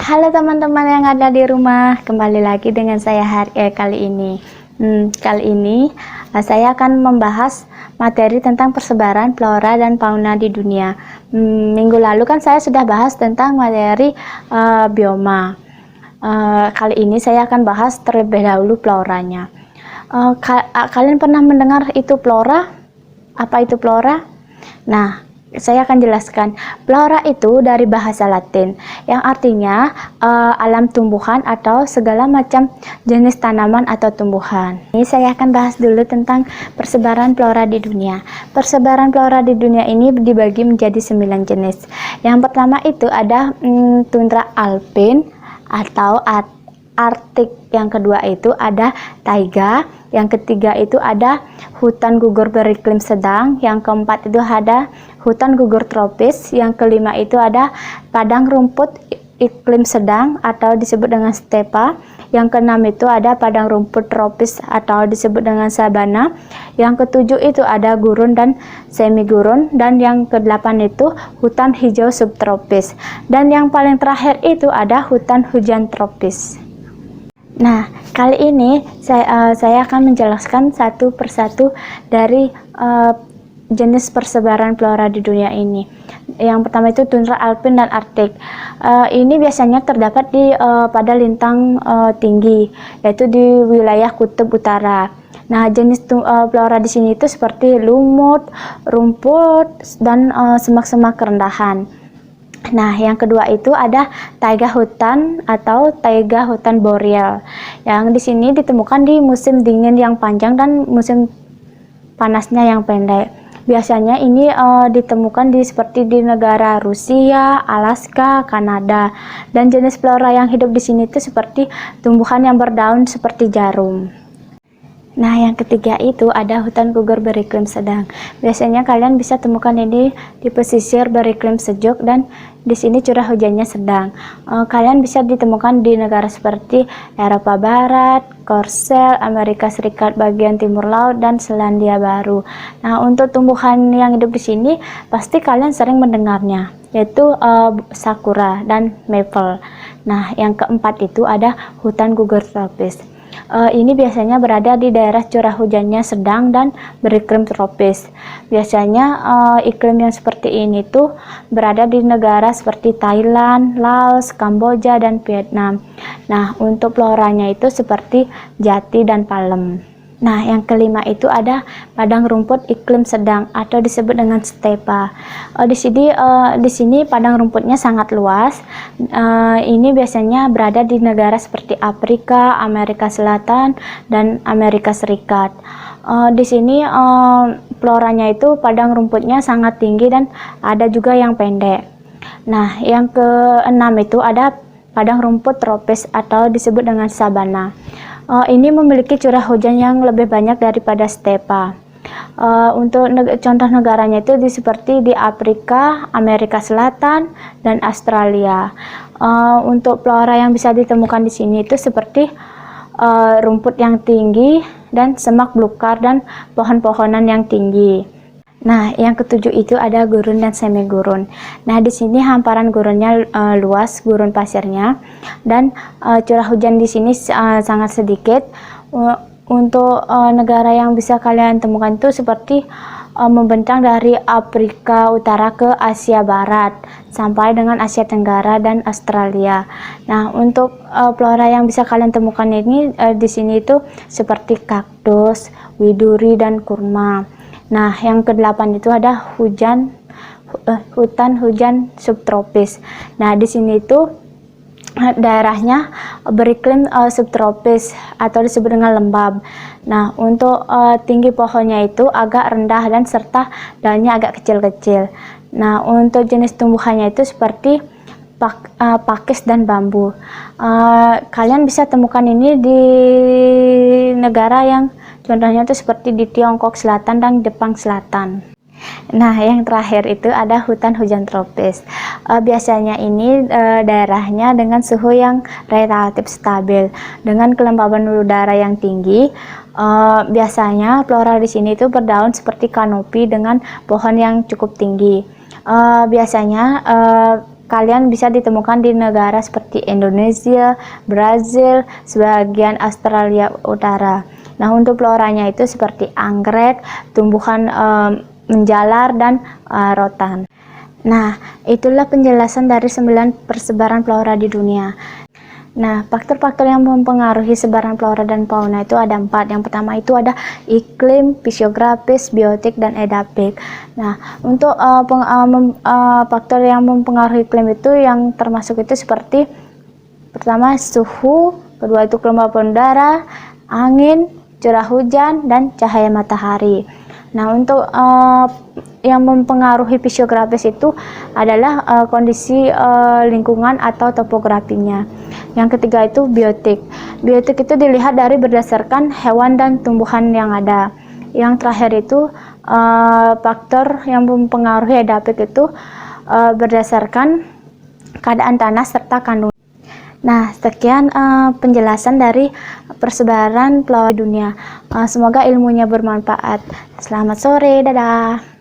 Halo teman-teman yang ada di rumah, kembali lagi dengan saya kali ini. Saya akan membahas materi tentang persebaran flora dan fauna di dunia. Minggu lalu kan saya sudah bahas tentang materi bioma. Kali ini saya akan bahas terlebih dahulu floranya. Kalian pernah mendengar itu flora? Apa itu flora? Nah, saya akan jelaskan. Flora itu dari bahasa Latin yang artinya alam tumbuhan atau segala macam jenis tanaman atau tumbuhan. Ini saya akan bahas dulu tentang persebaran flora di dunia. Persebaran flora di dunia ini dibagi menjadi 9 jenis. Yang pertama itu ada tundra alpin atau Arktik. Yang kedua itu ada taiga. Yang ketiga itu ada hutan gugur beriklim sedang. Yang keempat itu ada hutan gugur tropis. Yang kelima itu ada padang rumput iklim sedang atau disebut dengan stepa. Yang keenam itu ada padang rumput tropis atau disebut dengan sabana. Yang ketujuh itu ada gurun dan semi gurun. Dan yang kedelapan itu hutan hijau subtropis. Dan yang paling terakhir itu ada hutan hujan tropis. Nah, kali ini saya akan menjelaskan satu persatu dari jenis persebaran flora di dunia ini. Yang pertama itu tundra alpin dan arktik. Ini biasanya terdapat pada lintang tinggi, yaitu di wilayah kutub utara. Nah, jenis flora di sini itu seperti lumut, rumput, dan semak-semak rendahan. Nah, yang kedua itu ada taiga hutan atau taiga hutan boreal. Yang di sini ditemukan di musim dingin yang panjang dan musim panasnya yang pendek. Biasanya ini ditemukan seperti di negara Rusia, Alaska, Kanada. Dan jenis flora yang hidup di sini itu seperti tumbuhan yang berdaun seperti jarum. Nah, yang ketiga itu ada hutan gugur beriklim sedang. Biasanya kalian bisa temukan ini di pesisir beriklim sejuk dan di sini curah hujannya sedang. Kalian bisa ditemukan di negara seperti Eropa Barat, Korsel, Amerika Serikat bagian timur laut, dan Selandia Baru. Nah, untuk tumbuhan yang hidup di sini pasti kalian sering mendengarnya, yaitu sakura dan maple. Nah, yang keempat itu ada hutan gugur tropis. Ini biasanya berada di daerah curah hujannya sedang dan beriklim tropis. Biasanya iklim yang seperti ini tuh berada di negara seperti Thailand, Laos, Kamboja, dan Vietnam. Nah, untuk floranya itu seperti jati dan palem. Nah, yang kelima itu ada padang rumput iklim sedang atau disebut dengan stepa. Di sini padang rumputnya sangat luas. Ini biasanya berada di negara seperti Afrika, Amerika Selatan, dan Amerika Serikat. Di sini floranya itu padang rumputnya sangat tinggi dan ada juga yang pendek. Nah, yang keenam itu ada padang rumput tropis atau disebut dengan sabana. Ini memiliki curah hujan yang lebih banyak daripada stepa. Untuk contoh negaranya itu seperti di Afrika, Amerika Selatan, dan Australia. Untuk flora yang bisa ditemukan di sini itu seperti rumput yang tinggi dan semak belukar dan pohon-pohonan yang tinggi. Nah, yang ketujuh itu ada gurun dan semi gurun. Nah, di sini hamparan gurunnya luas, gurun pasirnya, dan curah hujan di sini sangat sedikit. Untuk negara yang bisa kalian temukan itu seperti membentang dari Afrika Utara ke Asia Barat sampai dengan Asia Tenggara dan Australia. Nah, untuk flora yang bisa kalian temukan ini di sini itu seperti kaktus, widuri, dan kurma. Nah, yang kedelapan itu ada hutan hujan subtropis. Nah, di sini itu daerahnya beriklim subtropis atau disebut dengan lembab. Nah, untuk tinggi pohonnya itu agak rendah dan serta daunnya agak kecil-kecil. Nah, untuk jenis tumbuhannya itu seperti pakis dan bambu. Kalian bisa temukan ini di negara yang contohnya itu seperti di Tiongkok Selatan dan Jepang Selatan. Nah, yang terakhir itu ada hutan hujan tropis. Biasanya ini daerahnya dengan suhu yang relatif stabil, dengan kelembaban udara yang tinggi. Biasanya flora di sini itu berdaun seperti kanopi dengan pohon yang cukup tinggi. Biasanya kalian bisa ditemukan di negara seperti Indonesia, Brazil, sebagian Australia Utara. Nah, untuk floranya itu seperti anggrek, tumbuhan menjalar, dan rotan. Nah, itulah penjelasan dari 9 persebaran flora di dunia. Nah, faktor-faktor yang mempengaruhi sebaran flora dan fauna itu ada 4. Yang pertama itu ada iklim, fisiografis, biotik, dan edapik. Nah, untuk faktor yang mempengaruhi iklim itu yang termasuk itu seperti pertama suhu, kedua itu kelembapan udara, angin, curah hujan, dan cahaya matahari. Nah, untuk yang mempengaruhi fisiografis itu adalah kondisi lingkungan atau topografinya. Yang ketiga itu biotik. Biotik itu dilihat dari berdasarkan hewan dan tumbuhan yang ada. Yang terakhir itu faktor yang mempengaruhi edapik itu berdasarkan keadaan tanah serta kandungan. Nah, sekian penjelasan dari persebaran flora dunia. Semoga ilmunya bermanfaat. Selamat sore, dadah.